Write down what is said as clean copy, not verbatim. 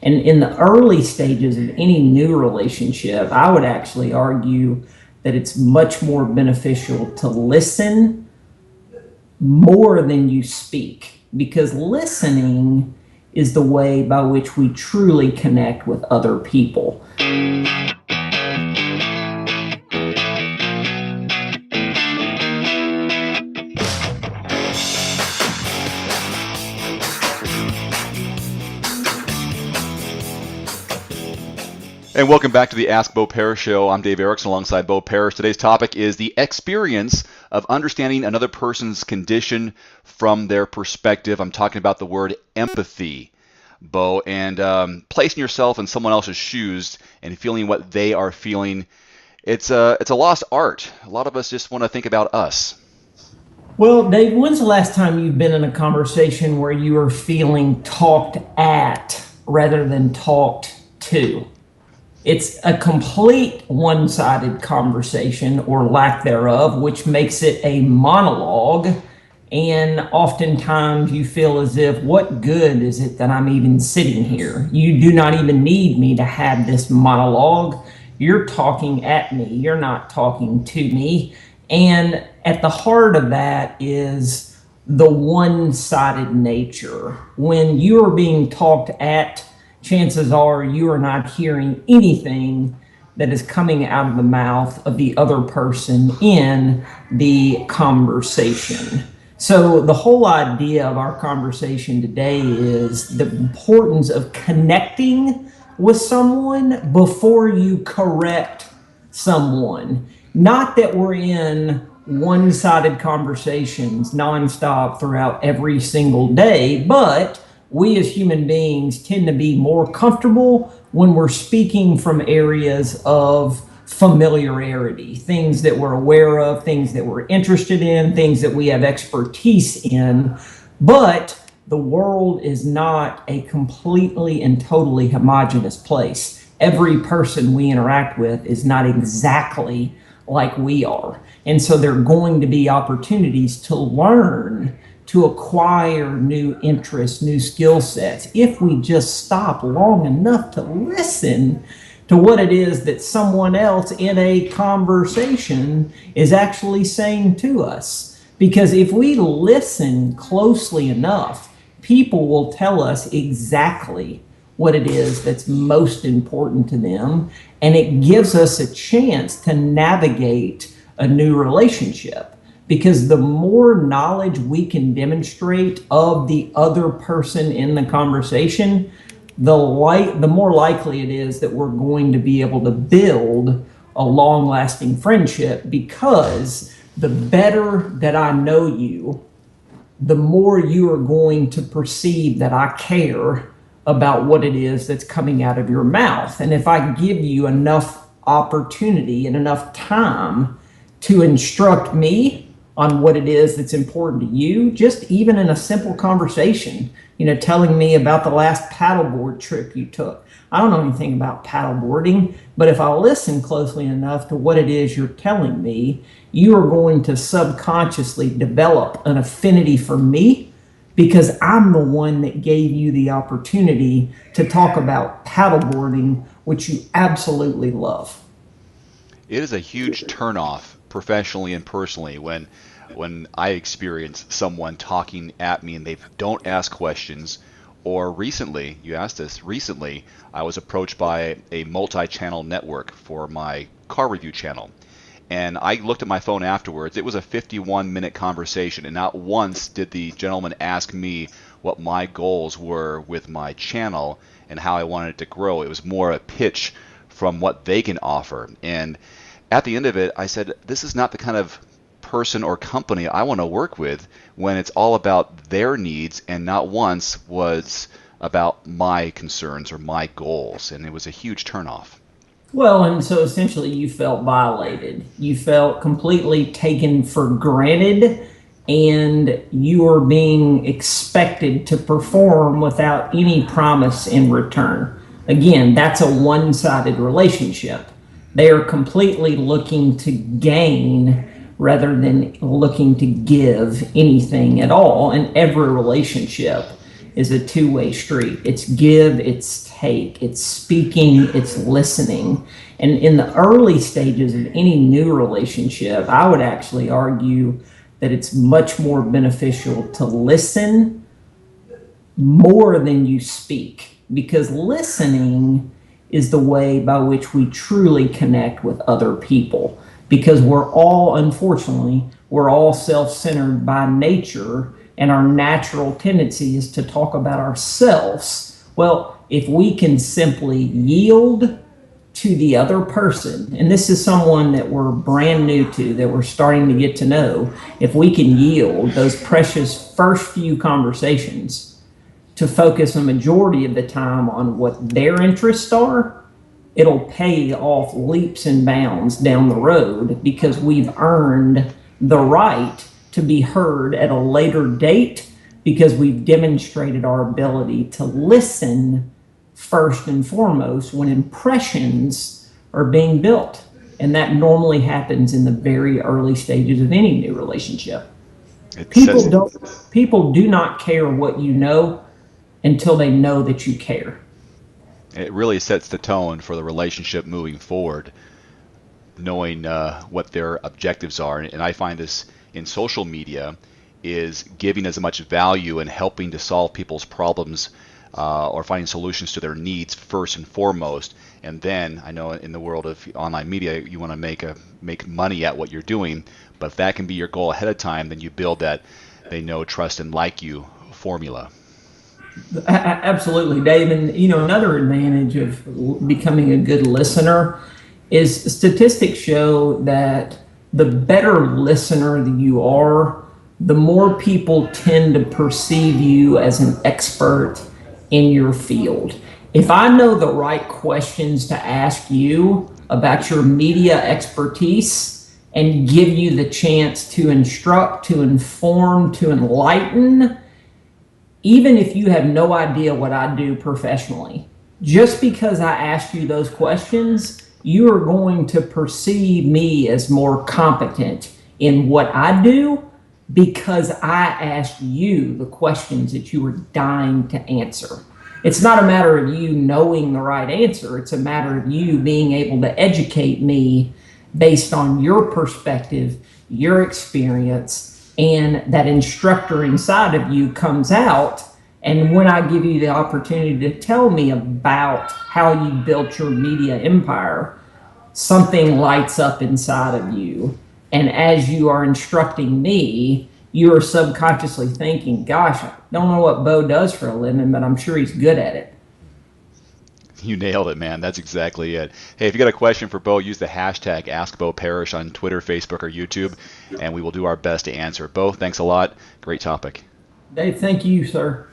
And in the early stages of any new relationship, I would actually argue that it's much more beneficial to listen more than you speak, because listening is the way by which we truly connect with other people. And welcome back to the Ask Bo Parrish Show. I'm Dave Erickson alongside Bo Parrish. Today's topic is the experience of understanding another person's condition from their perspective. I'm talking about the word empathy, Bo, and placing yourself in someone else's shoes and feeling what they are feeling. It's a lost art. A lot of us just want to think about us. Well, Dave, when's the last time you've been in a conversation where you were feeling talked at rather than talked to? It's a complete one-sided conversation or lack thereof, which makes it a monologue. And oftentimes you feel as if, what good is it that I'm even sitting here? You do not even need me to have this monologue. You're talking at me. You're not talking to me. And at the heart of that is the one-sided nature. When you are being talked at, chances are you are not hearing anything that is coming out of the mouth of the other person in the conversation. So the whole idea of our conversation today is the importance of connecting with someone before you correct someone. Not that we're in one-sided conversations nonstop throughout every single day, but we as human beings tend to be more comfortable when we're speaking from areas of familiarity, things that we're aware of, things that we're interested in, things that we have expertise in. But the world is not a completely and totally homogeneous place. Every person we interact with is not exactly like we are. And so there are going to be opportunities to learn, to acquire new interests, new skill sets, if we just stop long enough to listen to what it is that someone else in a conversation is actually saying to us. Because if we listen closely enough, people will tell us exactly what it is that's most important to them, and it gives us a chance to navigate a new relationship. Because the more knowledge we can demonstrate of the other person in the conversation, the more likely it is that we're going to be able to build a long-lasting friendship, because the better that I know you, the more you are going to perceive that I care about what it is that's coming out of your mouth. And if I give you enough opportunity and enough time to instruct me on what it is that's important to you, just even in a simple conversation, telling me about the last paddleboard trip you took. I don't know anything about paddleboarding, but if I listen closely enough to what it is you're telling me, you are going to subconsciously develop an affinity for me, because I'm the one that gave you the opportunity to talk about paddleboarding, which you absolutely love. It is a huge turnoff, professionally and personally, when I experience someone talking at me and they don't ask questions. Or recently, you asked this, recently I was approached by a multi-channel network for my car review channel. And I looked at my phone afterwards. It was a 51-minute conversation, and not once did the gentleman ask me what my goals were with my channel and how I wanted it to grow. It was more a pitch from what they can offer. And at the end of it, I said, this is not the kind of person or company I want to work with, when it's all about their needs and not once was about my concerns or my goals. And it was a huge turnoff. Well, and so essentially you felt violated. You felt completely taken for granted, and you are being expected to perform without any promise in return. Again, that's a one-sided relationship. They are completely looking to gain rather than looking to give anything at all. And every relationship is a two-way street. It's give, it's take. It's speaking, it's listening. And in the early stages of any new relationship, I would actually argue that it's much more beneficial to listen more than you speak, because listening is the way by which we truly connect with other people. Because unfortunately, we're all self-centered by nature, and our natural tendency is to talk about ourselves. Well, if we can simply yield to the other person, and this is someone that we're brand new to, that we're starting to get to know, if we can yield those precious first few conversations to focus a majority of the time on what their interests are, it'll pay off leaps and bounds down the road, because we've earned the right to be heard at a later date, because we've demonstrated our ability to listen first and foremost when impressions are being built. And that normally happens in the very early stages of any new relationship. People do not care what you know until they know that you care. It really sets the tone for the relationship moving forward, knowing what their objectives are. And I find this in social media is giving as much value and helping to solve people's problems or finding solutions to their needs first and foremost. And then I know in the world of online media, you want to make money at what you're doing, but if that can be your goal ahead of time, then you build that they know, trust, and like you formula. Absolutely, Dave. And another advantage of becoming a good listener is statistics show that the better listener that you are, the more people tend to perceive you as an expert in your field. If I know the right questions to ask you about your media expertise and give you the chance to instruct, to inform, to enlighten, even if you have no idea what I do professionally, just because I asked you those questions, you are going to perceive me as more competent in what I do, because I asked you the questions that you were dying to answer. It's not a matter of you knowing the right answer. It's a matter of you being able to educate me based on your perspective, your experience, and that instructor inside of you comes out. And when I give you the opportunity to tell me about how you built your media empire, something lights up inside of you. And as you are instructing me, you are subconsciously thinking, gosh, I don't know what Bo does for a living, but I'm sure he's good at it. You nailed it, man. That's exactly it. Hey, if you got a question for Bo, use the hashtag AskBoParrish on Twitter, Facebook, or YouTube, and we will do our best to answer. Bo, thanks a lot. Great topic. Dave, thank you, sir.